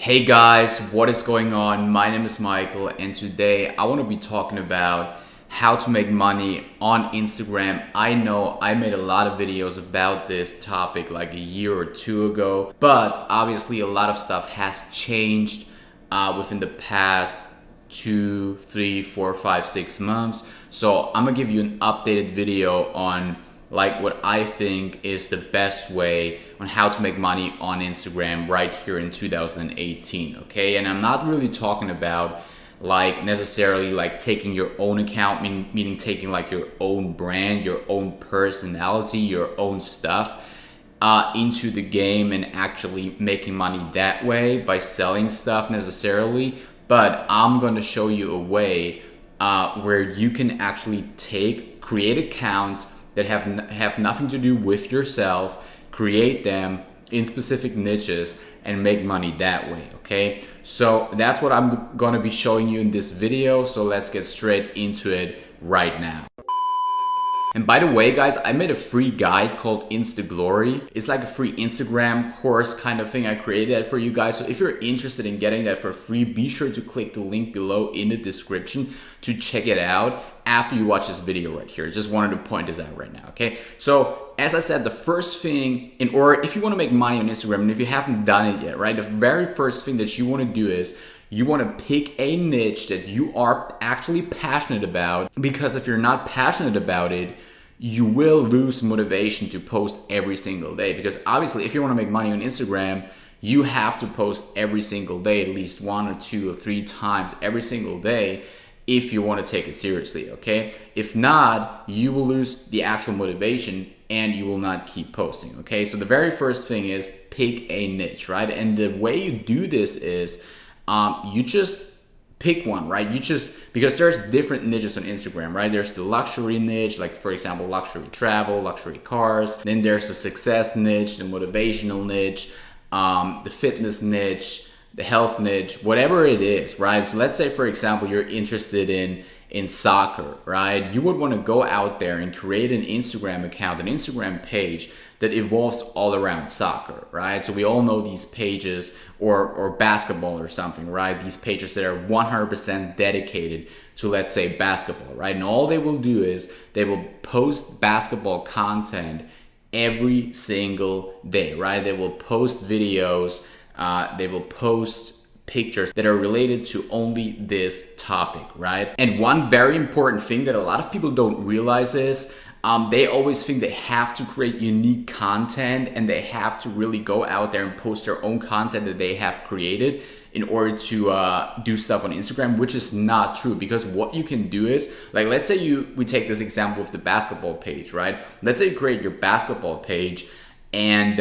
Hey guys, what is going on? My name is Michael, and today I want to be talking about how to make money on Instagram. I know I made a lot of videos about this topic like a year or two ago, but obviously a lot of stuff has changed within the past 2, 3, 4, 5, 6 months. So I'm gonna give you an updated video on like what I think is the best way on how to make money on Instagram right here in 2018, okay? And I'm not really talking about like necessarily like taking your own account, meaning taking like your own brand, your own personality, your own stuff into the game and actually making money that way by selling stuff necessarily. But I'm gonna show you a way where you can actually create accounts that have nothing to do with yourself, create them in specific niches and make money that way, okay? So that's what I'm gonna be showing you in this video. So let's get straight into it right now. And by the way, guys, I made a free guide called Insta Glory. It's like a free Instagram course kind of thing. I created that for you guys. So if you're interested in getting that for free, be sure to click the link below in the description to check it out after you watch this video right here. Just wanted to point this out right now, okay? So as I said, the first thing, if you want to make money on Instagram, and if you haven't done it yet, right? The very first thing that you want to do is you want to pick a niche that you are actually passionate about, because if you're not passionate about it, you will lose motivation to post every single day. Because obviously if you want to make money on Instagram, you have to post every single day, at least 1 or 2 or 3 times every single day if you want to take it seriously, okay? If not, you will lose the actual motivation and you will not keep posting, okay? So the very first thing is pick a niche, right? And the way you do this is you just pick one, right? Because there's different niches on Instagram, right? There's the luxury niche, like for example, luxury travel, luxury cars. Then there's the success niche, the motivational niche, the fitness niche, the health niche, whatever it is, right? So let's say, for example, you're interested in soccer, right? You would want to go out there and create an Instagram account, an Instagram page that evolves all around soccer, right? So we all know these pages, or basketball or something, right? These pages that are 100% dedicated to, let's say, basketball, right? And all they will do is they will post basketball content every single day, right? They will post videos, they will post pictures that are related to only this topic, right? And one very important thing that a lot of people don't realize is they always think they have to create unique content and they have to really go out there and post their own content that they have created in order to do stuff on Instagram, which is not true. Because what you can do is, like, let's say we take this example of the basketball page, right? Let's say you create your basketball page and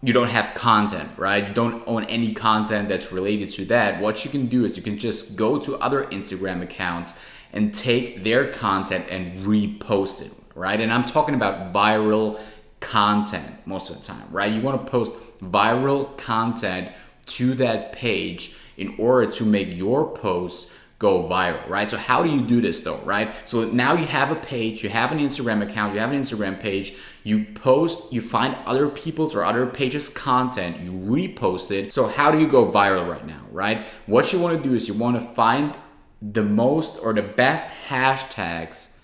you don't have content, right? You don't own any content that's related to that. What you can do is you can just go to other Instagram accounts and take their content and repost it, right? And I'm talking about viral content most of the time, right? You want to post viral content to that page in order to make your posts go viral, right? So how do you do this though, right? So now you have a page, you have an Instagram account, you have an Instagram page, you post, you find other people's or other pages' content, you repost it. So how do you go viral right now, right? What you want to do is you want to find the most or the best hashtags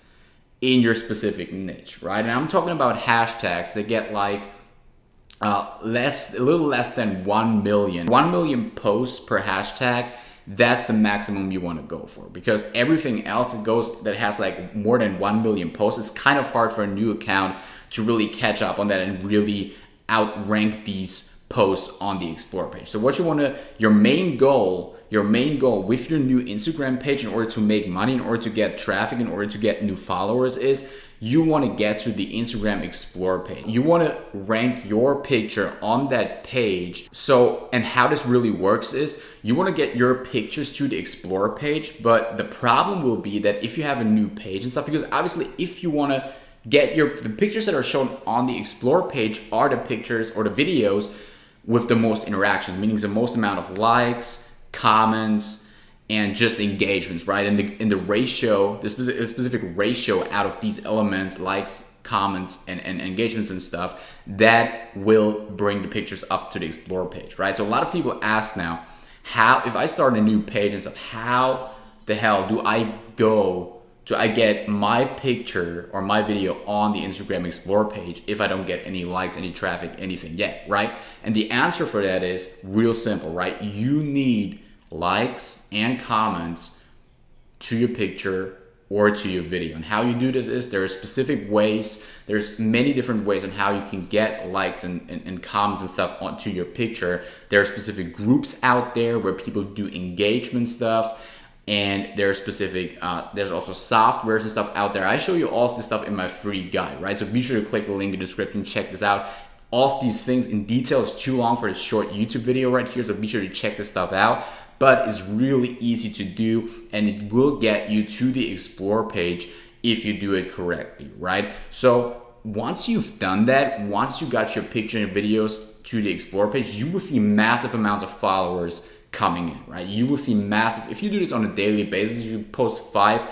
in your specific niche, right? And I'm talking about hashtags that get like a little less than 1 million posts per hashtag. That's the maximum you want to go for, because everything else that has like more than 1 million posts, it's kind of hard for a new account to really catch up on that and really outrank these posts on the Explore page. So what you want to, your main goal with your new Instagram page in order to make money, in order to get traffic, in order to get new followers, is you want to get to the Instagram Explore page. You want to rank your picture on that page. So, and how this really works is you want to get your pictures to the Explore page, but the problem will be that if you have a new page and stuff, because obviously if you want to get the pictures that are shown on the Explore page are the pictures or the videos with the most interactions, meaning the most amount of likes, comments, and just engagements, right? And the ratio, the specific ratio out of these elements, likes, comments, and engagements and stuff, that will bring the pictures up to the Explore page, right? So a lot of people ask now, How, if I start a new page and stuff, how the hell do I get my picture or my video on the Instagram Explore page if I don't get any likes, any traffic, anything yet, right? And the answer for that is real simple, right? You need likes and comments to your picture or to your video. And how you do this is there are specific ways, there's many different ways on how you can get likes and comments and stuff onto your picture. There are specific groups out there where people do engagement stuff. And there's specific, there's also softwares and stuff out there. I show you all of this stuff in my free guide, right? So be sure to click the link in the description, check this out. All of these things in detail is too long for a short YouTube video right here, so be sure to check this stuff out. But it's really easy to do, and it will get you to the Explore page if you do it correctly, right? So once you've done that, once you got your picture and videos to the Explore page, you will see massive amounts of followers coming in, right? You will see massive, if you do this on a daily basis, if you post 5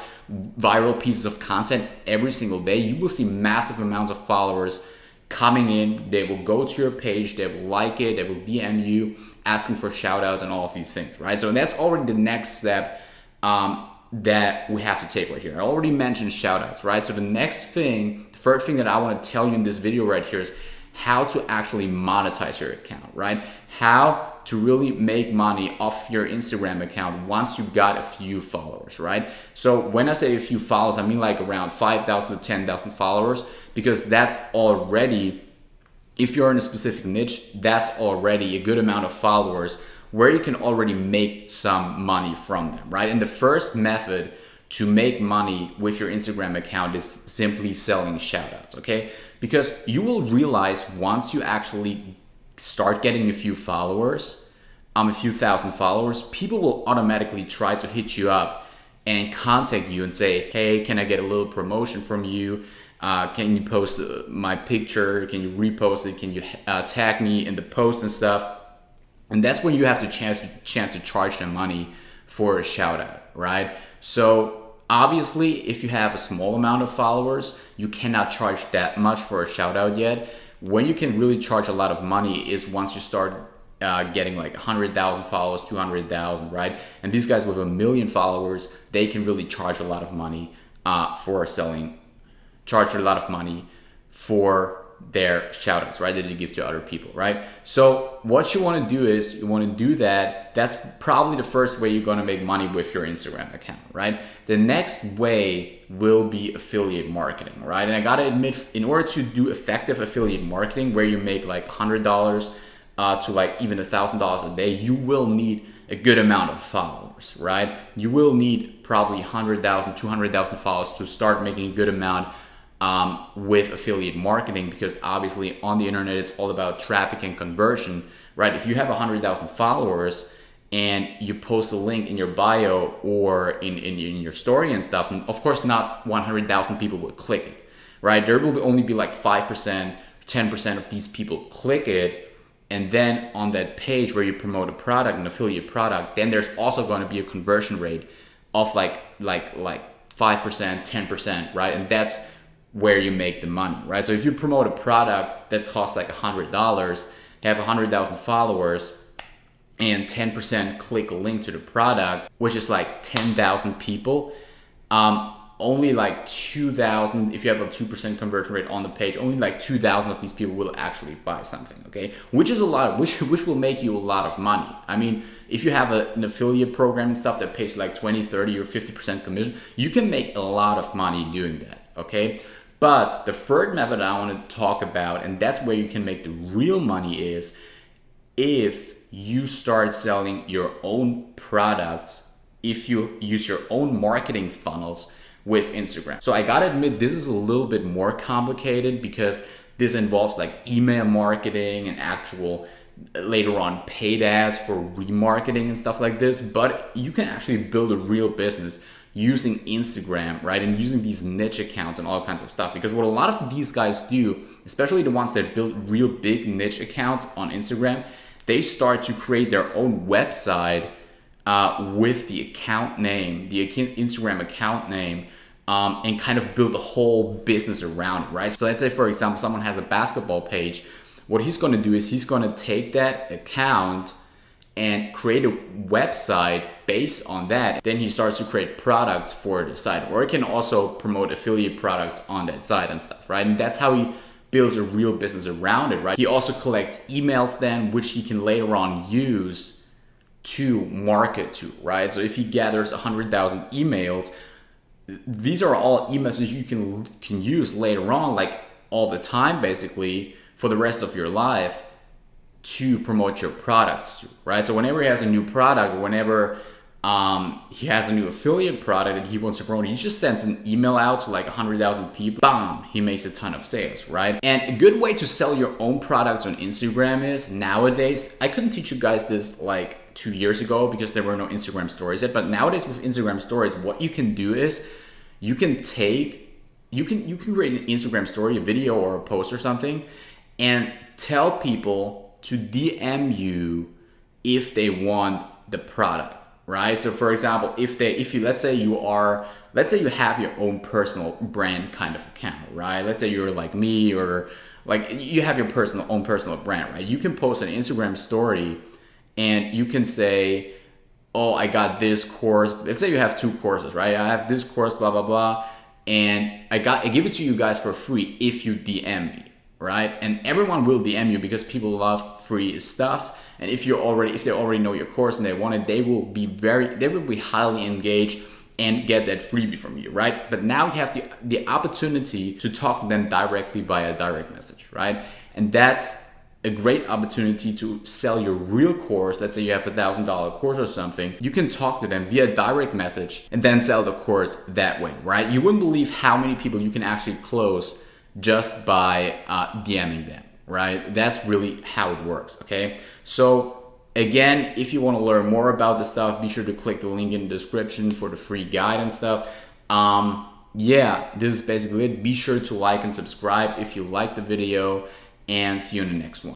viral pieces of content every single day, you will see massive amounts of followers coming in. They will go to your page, they will like it, they will DM you, asking for shout outs and all of these things, right? So that's already the next step that we have to take right here. I already mentioned shout outs, right? So the next thing, the first thing that I want to tell you in this video right here is how to actually monetize your account, right? How to really make money off your Instagram account once you've got a few followers, right? So when I say a few followers, I mean like around 5,000 to 10,000 followers, because that's already, if you're in a specific niche, that's already a good amount of followers where you can already make some money from them, right? And the first method to make money with your Instagram account is simply selling shoutouts, okay? Because you will realize once you actually start getting a few followers, a few thousand followers, people will automatically try to hit you up and contact you and say, hey, can I get a little promotion from you? Can you post my picture? Can you repost it? Can you tag me in the post and stuff? And that's when you have the chance to charge them money for a shout out, right? So obviously, if you have a small amount of followers, you cannot charge that much for a shout out yet. When you can really charge a lot of money is once you start getting like 100,000 followers, 200,000, right? And these guys with 1 million followers, they can really charge a lot of money charge a lot of money for their shoutouts, right? That you give to other people, right? So what you want to do is you want to do that. That's probably the first way you're going to make money with your Instagram account, right? The next way will be affiliate marketing, right? And I got to admit, in order to do effective affiliate marketing where you make like $100 to like even $1,000 a day, you will need a good amount of followers, right? You will need probably 100,000, 200,000 followers to start making a good amount with affiliate marketing, because obviously on the internet it's all about traffic and conversion, right? If you have 100,000 followers and you post a link in your bio or in your story and stuff, and of course not 100,000 people will click it, right? There will only be like 5%, 10% of these people click it. And then on that page where you promote a product, an affiliate product, then there's also going to be a conversion rate of like 5%, 10%, right? And that's where you make the money, right? So if you promote a product that costs like $100, you have 100,000 followers and 10% click a link to the product, which is like 10,000 people, only like 2,000, if you have a 2% conversion rate on the page, only like 2,000 of these people will actually buy something, okay? Which is a lot, which will make you a lot of money. I mean, if you have an affiliate program and stuff that pays like 20, 30 or 50% commission, you can make a lot of money doing that, okay? But the third method I want to talk about, and that's where you can make the real money, is if you start selling your own products, if you use your own marketing funnels with Instagram. So I gotta admit, this is a little bit more complicated because this involves like email marketing and actual later on paid ads for remarketing and stuff like this. But you can actually build a real business using Instagram, right? And using these niche accounts and all kinds of stuff. Because what a lot of these guys do, especially the ones that build real big niche accounts on Instagram, they start to create their own website with the account name, the Instagram account name, and kind of build a whole business around it, right? So let's say, for example, someone has a basketball page. What he's going to do is he's going to take that account and create a website based on that. Then he starts to create products for the site, or he can also promote affiliate products on that site and stuff, right? And that's how he builds a real business around it, right? He also collects emails then, which he can later on use to market to, right? So if he gathers 100,000 emails, these are all emails that you can use later on, like all the time, basically, for the rest of your life, to promote your products to, right? So whenever he has a new product, or whenever he has a new affiliate product that he wants to promote, he just sends an email out to like 100,000 people. Bam, he makes a ton of sales, right? And a good way to sell your own products on Instagram is, nowadays, I couldn't teach you guys this like 2 years ago because there were no Instagram stories yet, but nowadays with Instagram stories, what you can do is you can create an Instagram story, a video or a post or something, and tell people to DM you if they want the product, right? So for example, let's say you have your own personal brand kind of account, right? Let's say you're like me, or like you have your own personal brand, right? You can post an Instagram story and you can say, oh, I got this course. Let's say you have 2 courses, right? I have this course, blah, blah, blah. And I give it to you guys for free if you DM me, right? And everyone will DM you because people love free stuff. And if they already know your course and they want it, they will be highly engaged and get that freebie from you, right? But now you have the opportunity to talk to them directly via direct message, right? And that's a great opportunity to sell your real course. Let's say you have $1,000 course or something. You can talk to them via direct message and then sell the course that way, right? You wouldn't believe how many people you can actually close just by DMing them, right? That's really how it works, okay? So again, if you want to learn more about this stuff, be sure to click the link in the description for the free guide and stuff. Yeah, this is basically it. Be sure to like and subscribe if you liked the video, and see you in the next one.